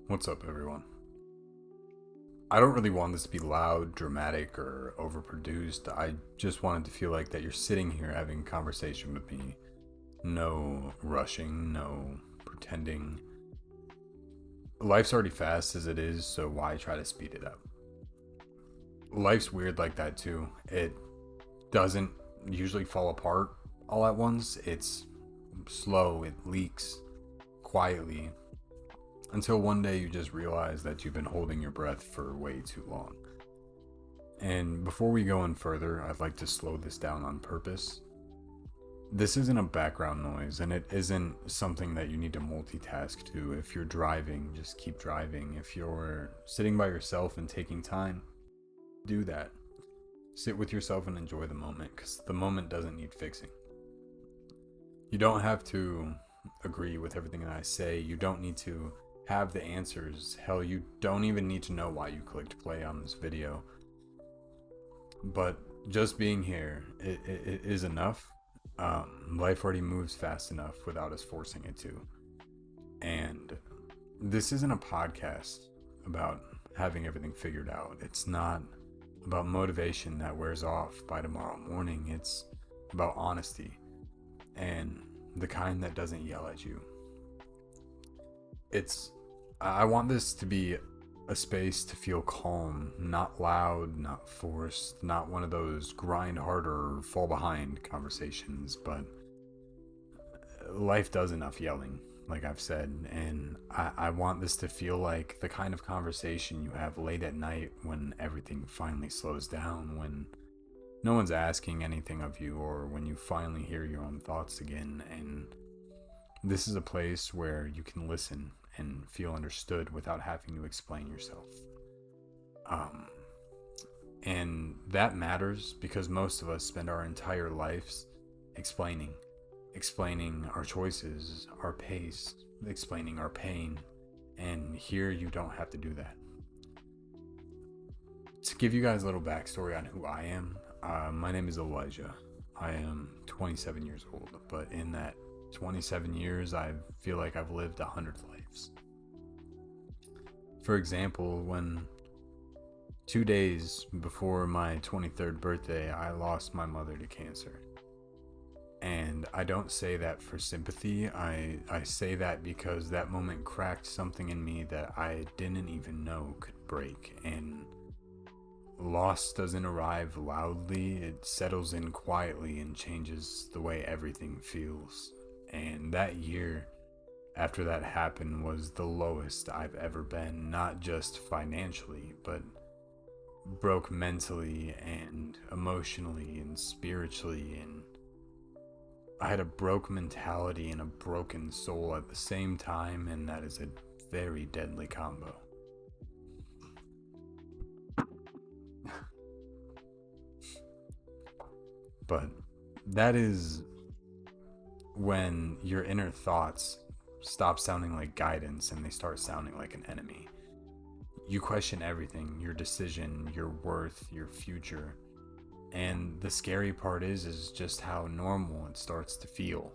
What's up, everyone? I don't really want this to be loud, dramatic, or overproduced. I just wanted to feel like that you're sitting here having a conversation with me. No rushing, no pretending. Life's already fast as it is, so why try to speed it up? Life's weird like that too. It doesn't usually fall apart all at once. It's slow, it leaks quietly until one day you just realize that you've been holding your breath for way too long. And before we go in further, I'd like to slow this down on purpose. This isn't a background noise, and it isn't something that you need to multitask to. If you're driving, just keep driving. If you're sitting by yourself and taking time, do that. Sit with yourself and enjoy the moment, because the moment doesn't need fixing. You don't have to agree with everything that I say. You don't need to have the answers. Hell, you don't even need to know why you clicked play on this video. But just being here, it is enough. Life already moves fast enough without us forcing it to. And this isn't a podcast about having everything figured out. It's not about motivation that wears off by tomorrow morning. It's about honesty, and the kind that doesn't yell at you. I want this to be a space to feel calm, not loud, not forced, not one of those grind harder, fall behind conversations, but life does enough yelling, like I've said, and I want this to feel like the kind of conversation you have late at night when everything finally slows down, when no one's asking anything of you, or when you finally hear your own thoughts again. And this is a place where you can listen and feel understood without having to explain yourself. And that matters because most of us spend our entire lives explaining our choices, our pace, explaining our pain. And here you don't have to do that. To give you guys a little backstory on who I am, my name is Elijah. I am 27 years old, but in that 27 years, I feel like I've lived 100 lives. For example, when 2 days before my 23rd birthday, I lost my mother to cancer. And I don't say that for sympathy. I say that because that moment cracked something in me that I didn't even know could break. And loss doesn't arrive loudly, it settles in quietly and changes the way everything feels. And that year after that happened was the lowest I've ever been, not just financially, but broke mentally and emotionally and spiritually. And I had a broke mentality and a broken soul at the same time, and that is a very deadly combo. But that is when your inner thoughts stop sounding like guidance and they start sounding like an enemy. You question everything, your decision, your worth, your future. And the scary part is just how normal it starts to feel.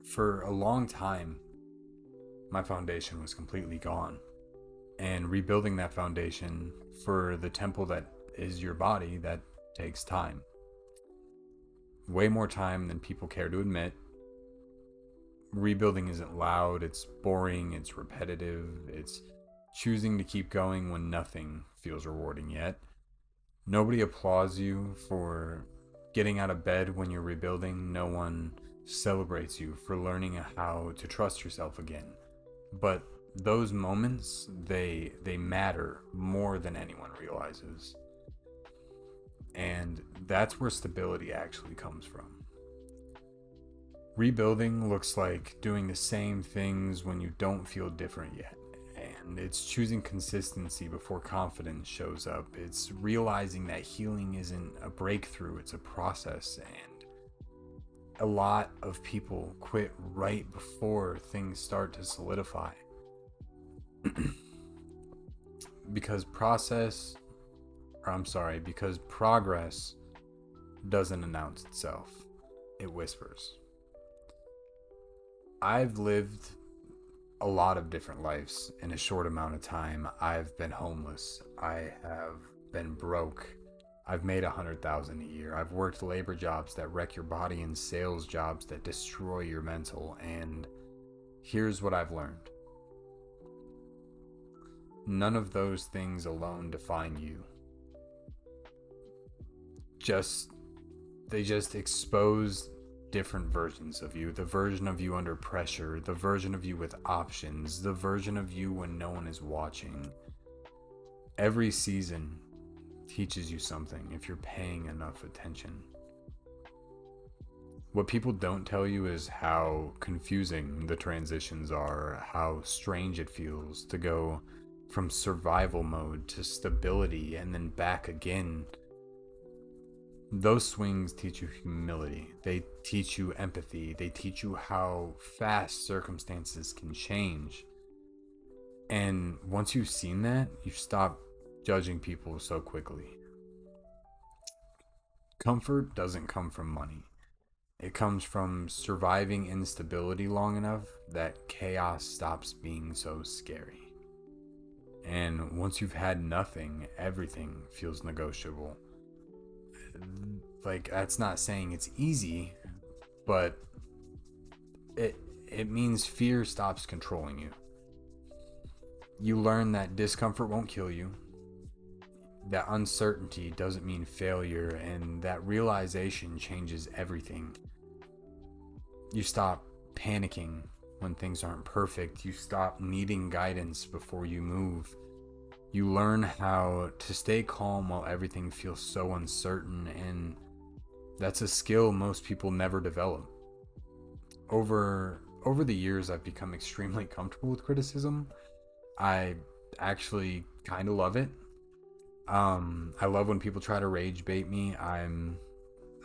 For a long time, my foundation was completely gone. And rebuilding that foundation for the temple that is your body, that takes time. Way more time than people care to admit. Rebuilding isn't loud, it's boring, it's repetitive, it's choosing to keep going when nothing feels rewarding yet. Nobody applauds you for getting out of bed when you're rebuilding. No one celebrates you for learning how to trust yourself again. But those moments, they matter more than anyone realizes. And that's where stability actually comes from. Rebuilding looks like doing the same things when you don't feel different yet. And it's choosing consistency before confidence shows up. It's realizing that healing isn't a breakthrough, it's a process. And a lot of people quit right before things start to solidify. because progress doesn't announce itself, it whispers. I've lived a lot of different lives in a short amount of time. I've been homeless. I have been broke. I've made 100,000 a year. I've worked labor jobs that wreck your body and sales jobs that destroy your mental. And here's what I've learned. None of those things alone define you. They just expose different versions of you. The version of you under pressure, the version of you with options, the version of you when no one is watching. Every season teaches you something if you're paying enough attention. What people don't tell you is how confusing the transitions are, how strange it feels to go from survival mode to stability and then back again. Those swings teach you humility. They teach you empathy. They teach you how fast circumstances can change. And once you've seen that, you stop judging people so quickly. Comfort doesn't come from money. It comes from surviving instability long enough that chaos stops being so scary. And once you've had nothing, everything feels negotiable. Like, that's not saying it's easy, but it means fear stops controlling you. You learn that discomfort won't kill you, that uncertainty doesn't mean failure, and that realization changes everything. You stop panicking when things aren't perfect. You stop needing guidance before you move. You learn how to stay calm while everything feels so uncertain, and that's a skill most people never develop. Over the years, I've become extremely comfortable with criticism. I actually kind of love it. I love when people try to rage bait me. I'm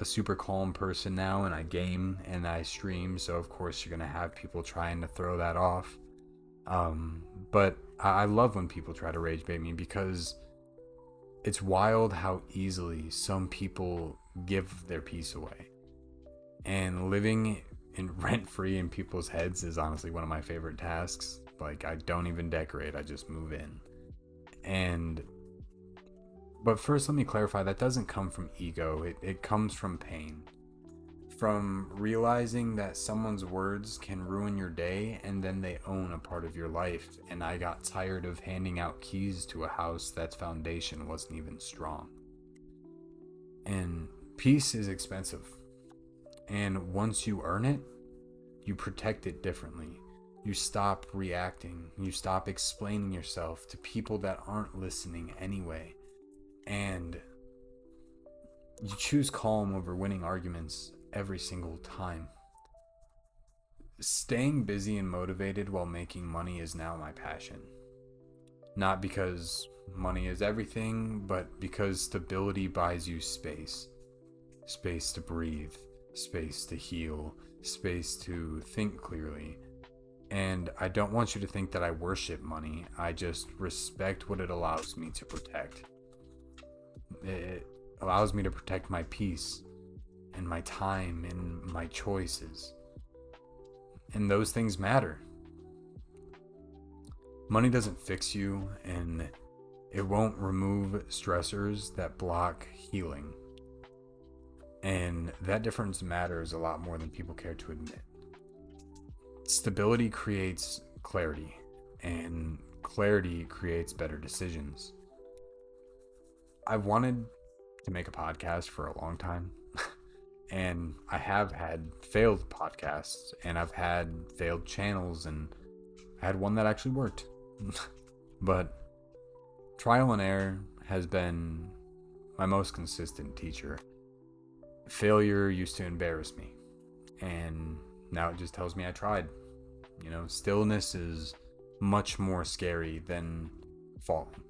a super calm person now, and I game and I stream, so of course you're gonna have people trying to throw that off. But I love when people try to rage bait me, because it's wild how easily some people give their peace away. And living rent free in people's heads is honestly one of my favorite tasks. Like, I don't even decorate, I just move in. But first, let me clarify, that doesn't come from ego. It comes from pain. From realizing that someone's words can ruin your day, and then they own a part of your life. And I got tired of handing out keys to a house that's foundation wasn't even strong. And peace is expensive. And once you earn it, you protect it differently. You stop reacting. You stop explaining yourself to people that aren't listening anyway. And you choose calm over winning arguments every single time. Staying busy and motivated while making money is now my passion. Not because money is everything, but because stability buys you space. Space to breathe, space to heal, space to think clearly. And I don't want you to think that I worship money. I just respect what it allows me to protect. It allows me to protect my peace and my time and my choices. And those things matter. Money doesn't fix you, and it won't remove stressors that block healing. And that difference matters a lot more than people care to admit. Stability creates clarity, and clarity creates better decisions. I've wanted to make a podcast for a long time, and I have had failed podcasts, and I've had failed channels, and I had one that actually worked. But trial and error has been my most consistent teacher. Failure used to embarrass me, and now it just tells me I tried. You know, stillness is much more scary than falling.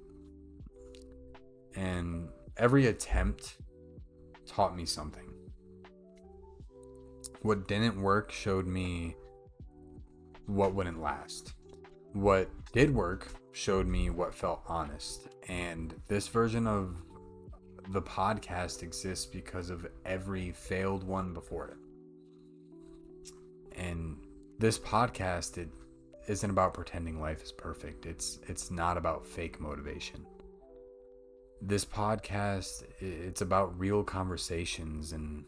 And every attempt taught me something. What didn't work showed me what wouldn't last. What did work showed me what felt honest. And this version of the podcast exists because of every failed one before it. And this podcast, isn't about pretending life is perfect. It's not about fake motivation. This podcast, it's about real conversations and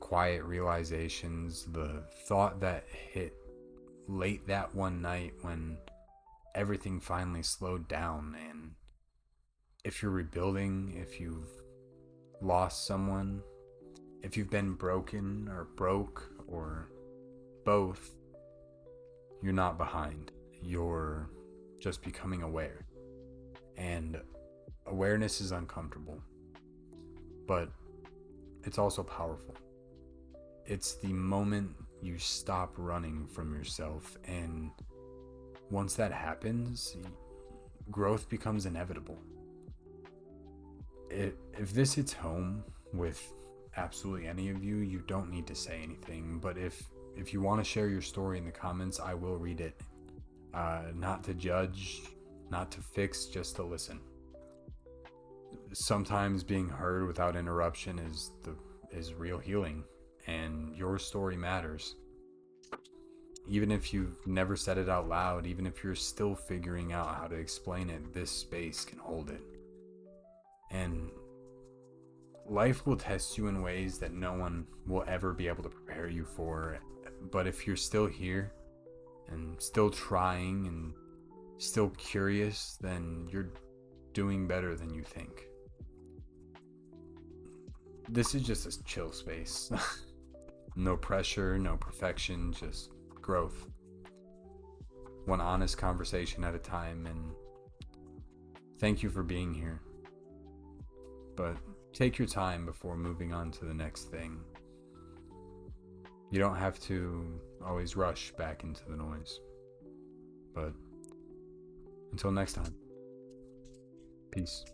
quiet realizations. The thought that hit late that one night when everything finally slowed down, and if you're rebuilding, if you've lost someone, if you've been broken or broke or both, you're not behind. You're just becoming aware. And awareness is uncomfortable, but it's also powerful. It's the moment you stop running from yourself, and once that happens, growth becomes inevitable. If this hits home with absolutely any of you, you don't need to say anything. But if you want to share your story in the comments, I will read it. Not to judge, not to fix, just to listen. Sometimes being heard without interruption is real healing, and your story matters. Even if you've never said it out loud, even if you're still figuring out how to explain it, this space can hold it. And life will test you in ways that no one will ever be able to prepare you for. But if you're still here and still trying and still curious, then you're doing better than you think. This is just a chill space. No pressure, no perfection, just growth. One honest conversation at a time, and thank you for being here. But take your time before moving on to the next thing. You don't have to always rush back into the noise. But until next time, peace.